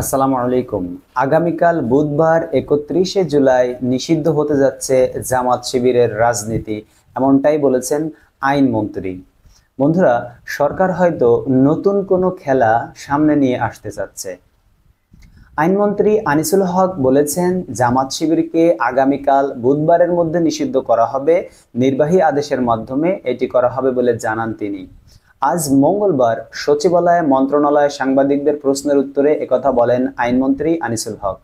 আসসালামু আলাইকুম। আগামীকাল বুধবার 31শে জুলাই নিষিদ্ধ হতে যাচ্ছে জামাত শিবিরের রাজনীতি, এমনটাই বলেছেন আইনমন্ত্রী। বন্ধুরা, সরকার হয়তো নতুন কোনো খেলা সামনে নিয়ে আসতে চাচ্ছে। আইনমন্ত্রী আনিসুল হক বলেছেন, জামাত শিবিরকে আগামীকাল বুধবারের মধ্যে নিষিদ্ধ করা হবে, নির্বাহী আদেশের মাধ্যমে এটি করা হবে বলে জানান তিনি। আজ মঙ্গলবার সচিবালয়ে মন্ত্রণালয়ে সাংবাদিকদের প্রশ্নের উত্তরে একথা বলেন আইনমন্ত্রী আনিসুল হক।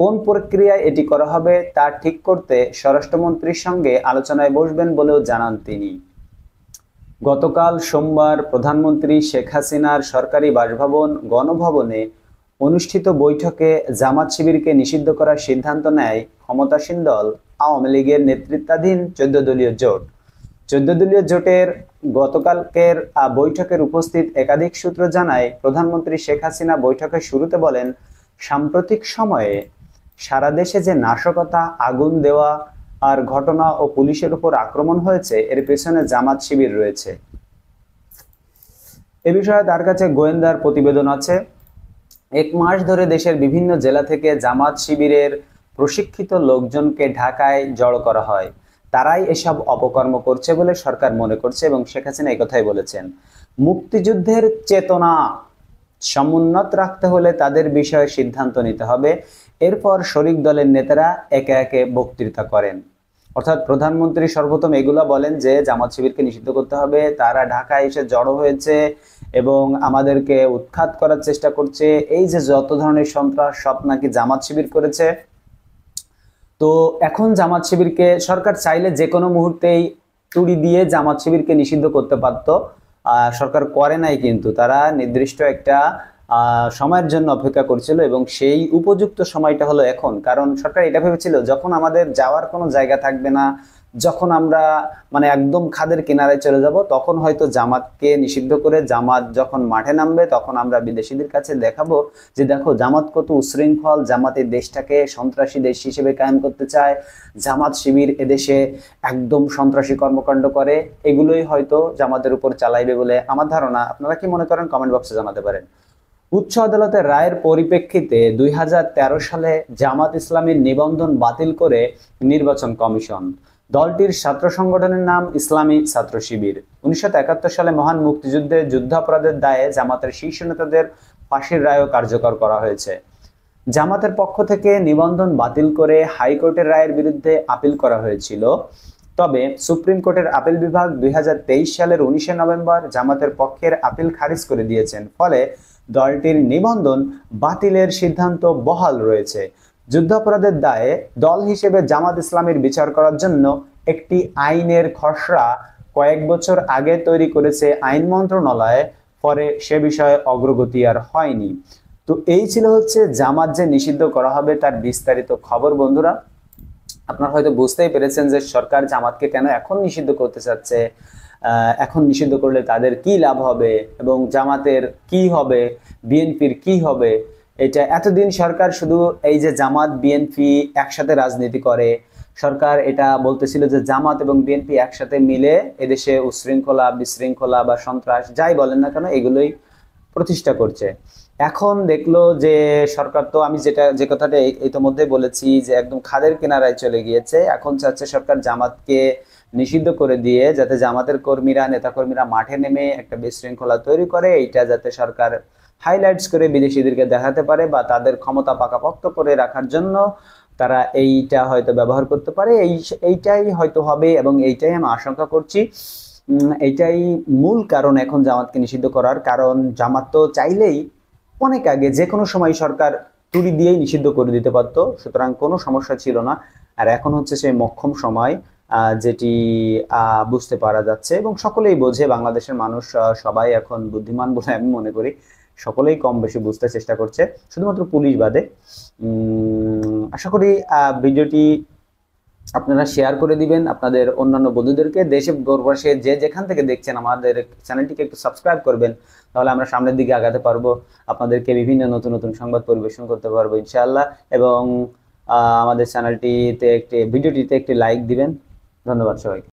কোন প্রক্রিয়ায় এটি করা হবে তা ঠিক করতে স্বরাষ্ট্রমন্ত্রীর সঙ্গে আলোচনায় বসবেন বলেও জানান তিনি। গতকাল সোমবার প্রধানমন্ত্রী শেখ হাসিনার সরকারি বাসভবন গণভবনে অনুষ্ঠিত বৈঠকে জামাত শিবিরকে নিষিদ্ধ করার সিদ্ধান্ত নেয় ক্ষমতাসীন দল আওয়ামী লীগের নেতৃত্বাধীন 14 দলীয় জোট। 14 দলীয় জোটের গতকালকের বৈঠকের উপস্থিত একাধিক সূত্র জানায়, প্রধানমন্ত্রী শেখ হাসিনা বৈঠকের শুরুতে বলেন, সাম্প্রতিক সময়ে সারা দেশে যে নাশকতা, আগুন দেওয়া আর ঘটনা ও পুলিশের উপর আক্রমণ হয়েছে, এর পেছনে জামাত শিবির রয়েছে। এ বিষয়ে তার কাছে গোয়েন্দার প্রতিবেদন আছে। 1 মাস ধরে দেশের বিভিন্ন জেলা থেকে জামাত শিবিরের প্রশিক্ষিত লোকজনকে ঢাকায় জড়ো করা হয়। তারাই এসব অপকর্ম করছে বলে সরকার মনে করছে এবং শেখ হাসিনা এই কথাই বলেছেন। মুক্তিযুদ্ধের চেতনা সমুন্নত রাখতে হলে তাদের বিষয়ে সিদ্ধান্ত নিতে হবে। এরপর শরিক দলের নেতারা একে একে বক্তৃতা করেন। অর্থাৎ প্রধানমন্ত্রী সর্বপ্রথম এগুলা বলেন যে জামাত শিবিরকে নিষিদ্ধ করতে হবে, তারা ঢাকায় এসে জড়ো হয়েছে এবং আমাদেরকে উৎখাত করার চেষ্টা করছে। এই যে যত ধরনের সন্ত্রাস, সব নাকি জামাত শিবির করেছে। তো এখন জামাত শিবিরকে সরকার চাইলে যে কোনো মুহূর্তেই তুড়ি দিয়ে জামাত শিবিরকে নিষিদ্ধ করতে পারত। সরকার করে নাই, কিন্তু তারা নির্দিষ্ট একটা সময়ের জন্য অপেক্ষা করছিল এবং সেই উপযুক্ত সময়টা হলো এখন। কারণ সরকার এটা ভেবেছিল, যখন আমাদের যাওয়ার কোনো জায়গা থাকবে না, যখন আমরা একদম খাদের কিনারায় চলে যাব, তখন হয়তো জামাতকে নিষিদ্ধ করে জামাত যখন মাঠে নামবে, তখন আমরা বিদেশিদের কাছে দেখাবো যে দেখো জামাত কত উশৃঙ্খল, জামাত এই দেশটাকে সন্ত্রাসী দেশ হিসেবে কায়েম করতে চায়, জামাত শিবির এদেশে একদম সন্ত্রাসী কর্মকাণ্ড করে। এগুলোই হয়তো জামাতের উপর চালাইবে বলে আমার ধারণা। আপনারা কি মনে করেন কমেন্ট বক্সে জানাতে পারেন। উচ্চ আদালতের রায়ের পরিপ্রেক্ষিতে 2013 সালে জামাত ইসলামীর নিবন্ধন বাতিল করে নির্বাচন কমিশন। দলটির ছাত্র সংগঠনের নাম ইসলামী ছাত্র শিবির। 1971 সালে মহান মুক্তিযুদ্ধে যুদ্ধাপরাধের দায়ে জামাতের শীর্ষ নেতাদের ফাঁসির রায়ও কার্যকর করা হয়েছে। জামাতের পক্ষ থেকে নিবন্ধন বাতিল করে হাইকোর্টের রায়ের বিরুদ্ধে আপিল করা হয়েছিল। তবে সুপ্রিম কোর্টের আপিল বিভাগ 2023 সালের 19 নভেম্বর জামাতের পক্ষের আপিল খারিজ করে দিয়েছেন। ফলে দলটির নিবন্ধন বাতিলের সিদ্ধান্ত বহাল রয়েছে। যুদ্ধাপরাধের দায়ে দল হিসেবে জামাত ইসলামীর বিচার করার জন্য একটি আইনের খসড়া কয়েক বছর আগে তৈরি করেছে আইন মন্ত্রণালয়, পরে সে বিষয়ে অগ্রগতি আর হয়নি। তো এই ছিল হচ্ছে জামাত যে নিষিদ্ধ করা হবে তার বিস্তারিত খবর। বন্ধুরা, আপনারা হয়তো বুঝতেই পেরেছেন যে সরকার জামাতকে কেন এখন নিষিদ্ধ করতে চাচ্ছে, এখন নিষিদ্ধ করলে তাদের কি লাভ হবে এবং জামাতের কি হবে, বিএনপির কি হবে। এটা এতদিন সরকার শুধু এই যে জামাত বিএনপি একসাথে রাজনীতি করে, সরকার এটা বলতেছিল যে জামাত এবং বিএনপি একসাথে মিলে এদেশে উশৃঙ্খলা, বিশৃঙ্খলা বা সন্ত্রাস যাই বলেন না কেন এগুলোই প্রতিষ্ঠা করছে। এখন দেখলো যে সরকার, তো আমি যে কথাটা ইতোমধ্যে বলেছি যে একদম খাদের কিনারায় চলে গিয়েছে। এখন চাচ্ছে সরকার জামাতকে নিষিদ্ধ করে দিয়ে যাতে জামাতের কর্মীরা, নেতাকর্মীরা মাঠে নেমে একটা বিশৃঙ্খলা তৈরি করে, এইটা যাতে সরকার হাইলাইটস করে বিদেশিদেরকে দেখাতে পারে বা তাদের ক্ষমতা পাকাপোক্ত করে রাখার জন্য তারা এইটা হয়তো ব্যবহার করতে পারে। এইটাই হয়তো হবে এবং এইটাই আমি আশঙ্কা করছি। এইটাই মূল কারণ এখন জামাতকে নিষিদ্ধ করার। কারণ জামাত তো চাইলেই অনেক আগে যে কোনো সময় সরকার তুড়ি দিয়েই নিষিদ্ধ করে দিতে পারত, সুতরাং কোনো সমস্যা ছিল না। আর এখন হচ্ছে সেই মোক্ষম সময়, যেটি বুঝতে পারা যাচ্ছে এবং সকলেই বোঝে। বাংলাদেশের মানুষ সবাই এখন বুদ্ধিমান বলে আমি মনে করি, সকলেই কম বেশি বুঝতে চেষ্টা করছে, শুধুমাত্র পুলিশ বাদে। আশা করি ভিডিওটি আপনারা শেয়ার করে দিবেন আপনাদের অন্যান্য বন্ধুদেরকে। দেশে প্রবাসে যে যেখান থেকে দেখছেন আমাদের চ্যানেলটিকে একটু সাবস্ক্রাইব করবেন, তাহলে আমরা সামনের দিকে আগাতে পারবো, আপনাদেরকে বিভিন্ন নতুন নতুন সংবাদ পরিবেশন করতে পারবো ইনশাআল্লাহ। এবং আমাদের চ্যানেলটিতে ভিডিওটিতে একটি লাইক দিবেন। ধন্যবাদ সবাইকে।